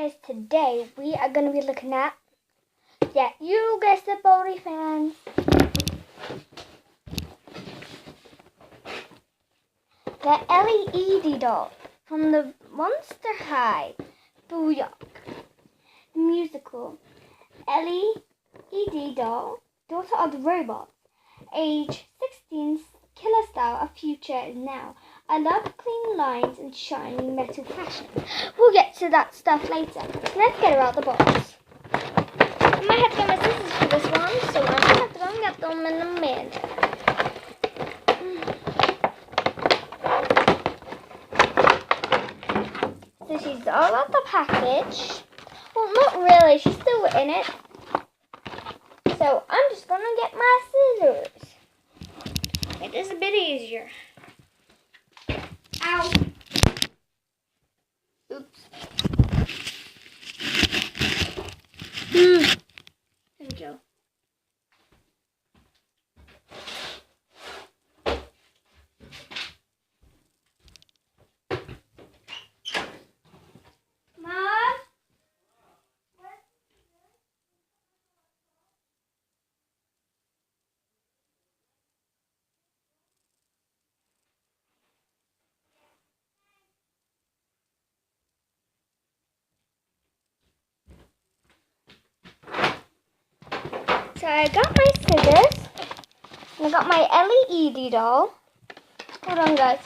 guys, today we are going to be looking at, yeah, you guessed it, Baldi fans, the LED doll from the Monster High Booyah musical. LED doll, daughter of the robots, age 16, killer style of future is now. I love clean lines and shiny metal fashion. We'll get to that stuff later. Let's get her out the box. I might have to get my scissors for this one, so I'm going to have to go and get them in a minute. So she's all out the package. Well, not really. She's still in it. So I'm just going to get my scissors. Make this a bit easier. Ow. Oops. There we go. Mom? So I got my scissors, and I got my LED doll. Hold on, guys.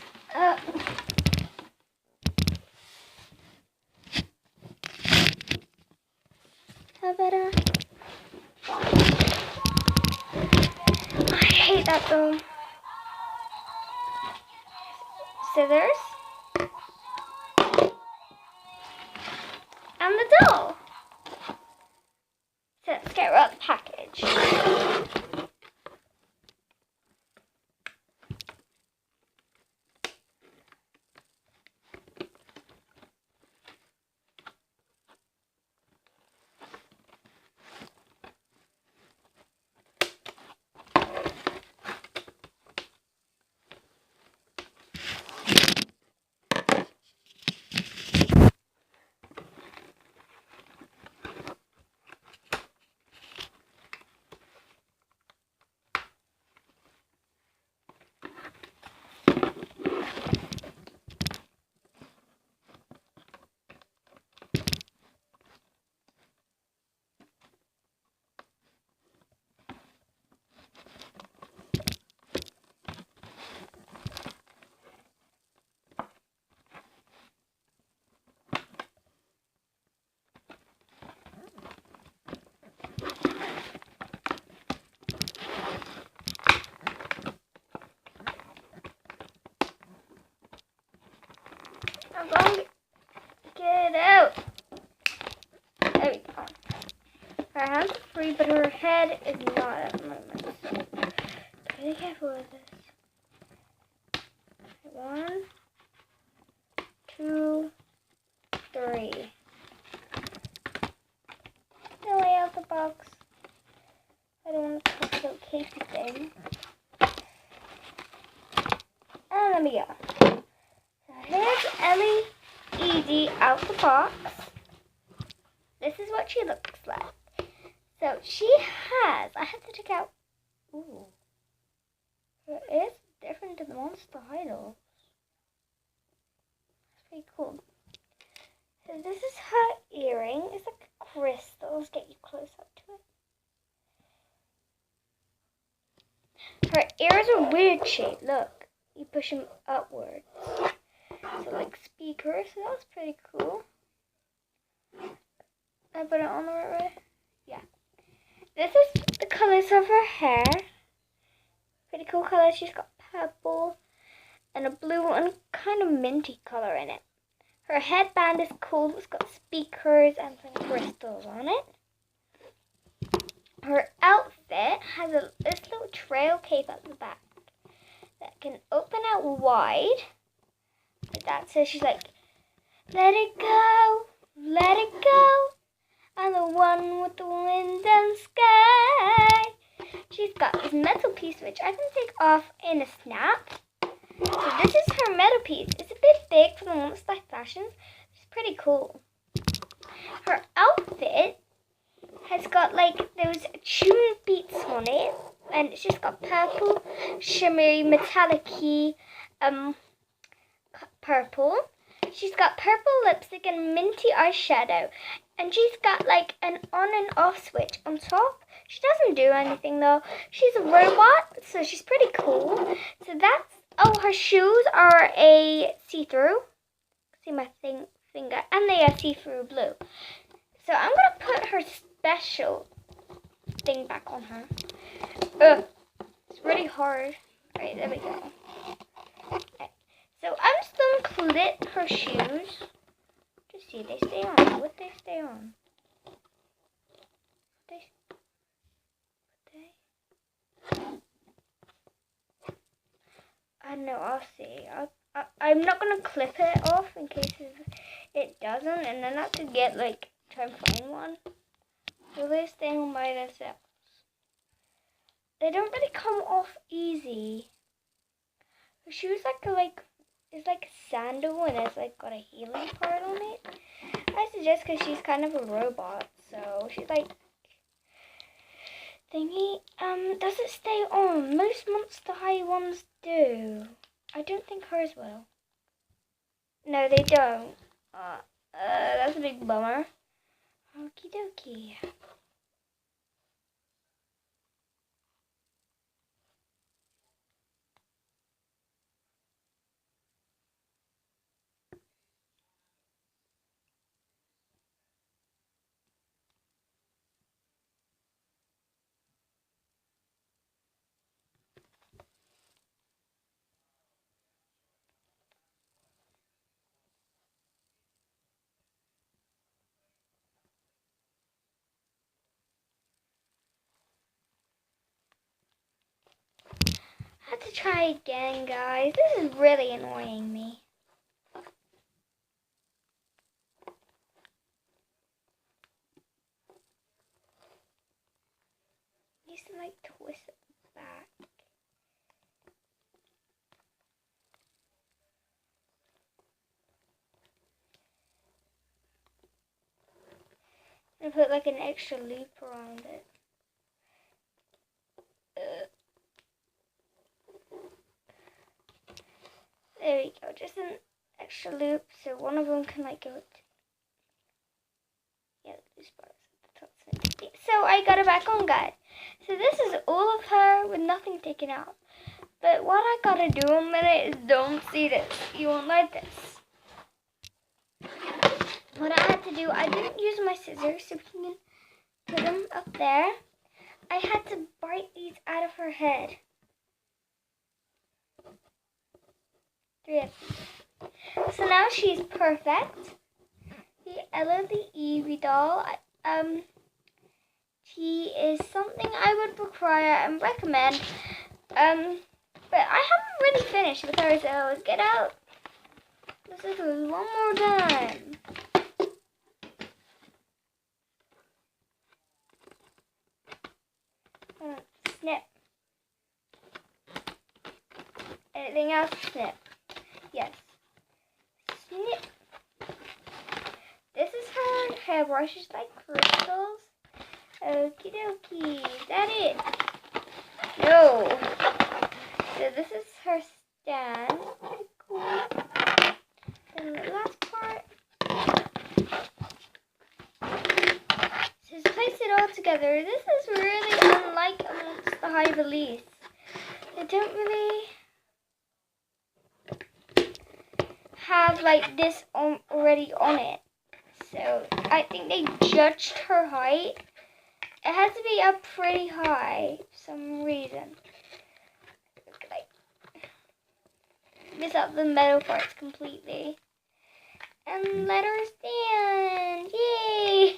How better? I hate that though. Scissors. And the doll. So let's get her out of the package. I'm going to get it out. There we go. Her hands are free, but her head is not at the moment. So be careful with this. 1, 2, 3. Now lay out the box. I don't want to touch the little casey thing. And let me go. Here's LED out the box. This is what she looks like. So she has, I have to take out, ooh, it is different to the Monster High dolls. That's pretty cool. So this is her earring. It's like a crystal. Let's get you close up to it. Her ears are weird shaped. Look, you push them upwards. So like speakers, so that's pretty cool. I put it on the right way. Yeah. This is the colors of her hair. Pretty cool color. She's got purple and a blue and kind of minty color in it. Her headband is cool. It's got speakers and some crystals on it. Her outfit has this little trail cape at the back that can open out wide. Like that. So she's like, let it go, let it go. I'm the one with the wind and sky. She's got this metal piece which I can take off in a snap. So this is her metal piece. It's a bit big for the Monster High fashions. It's pretty cool. got like those tune beats on it, and it's just got purple, shimmery, metallic-y, purple. She's got purple lipstick and minty eyeshadow, and she's got like an on and off switch on top. She doesn't do anything though. She's a robot, so she's pretty cool. So that's, oh, her shoes are a see-through. See my finger, and they are see-through blue. So I'm gonna put her special thing back on her. Ugh, it's really hard. Right, there we go. Okay. So I'm just gonna clip her shoes. Just see, they stay on. Would they stay on? I don't know, I'll see. I'm not gonna clip it off in case it doesn't, and then I have to get like, try and find one. So they stay on by themselves. They don't really come off easy. Her shoes it's like a sandal, and it's like got a healing part on it. I suggest because she's kind of a robot, so she's like thingy. Does it stay on? Most Monster High ones do. I don't think hers will. No, they don't. That's a big bummer. Okie dokie. I have to try again, guys. This is really annoying me. I used to like twist it back. And put like an extra loop around it. There we go, just an extra loop so one of them can like go to, yeah, the loose parts at the top. So I got it back on, guys. So this is all of her with nothing taken out. But what I gotta do in a minute is don't see this. You won't like this. What I had to do, I didn't use my scissors so we can put them up there. I had to bite these out of her head. 3 of these. So now she's perfect. The Ella the Eevee doll. She is something I would require and recommend. But I haven't really finished with her, so let's get out. Let's do this one more time. Snip. Anything else? Snip. Yes. Snip. This is her hairbrush. It's like crystals. Okie dokie. Is that it? No. So this is her stand. Pretty cool. And the last part. So let's place it all together. This is really unlike Monster High release. They don't really have like this already on it. So I think they judged her height. It has to be up pretty high for some reason. Like, miss out the metal parts completely. And let her stand. Yay!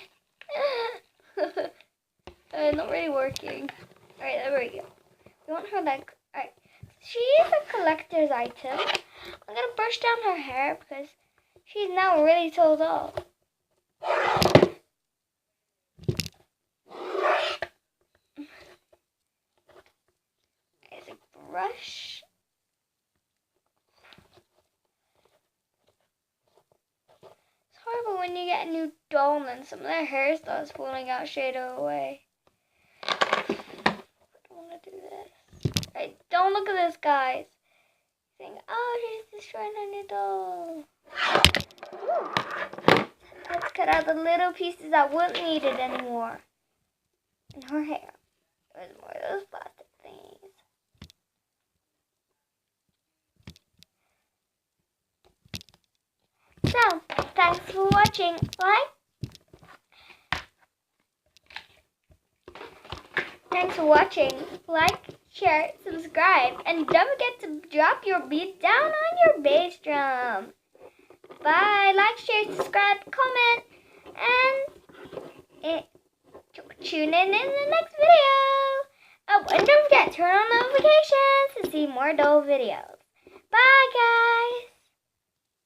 Not really working. Alright, there we go. We want her like, alright. She is a collector's item. I'm gonna brush down her hair because she's now really so tall. There's a brush. It's horrible when you get a new doll doll and then some of their hair starts pulling out straight away. I don't want to do this. Right, don't look at this, guys. Saying, oh, she's destroying her new doll. Let's cut out the little pieces that weren't needed anymore. And her hair. There's more of those plastic things. So, thanks for watching. Thanks for watching. Like, share, subscribe, and don't forget to drop your beat down on your bass drum. Bye. Like, share, subscribe, comment, and tune in the next video. Oh, and don't forget, turn on notifications to see more doll videos. Bye, guys.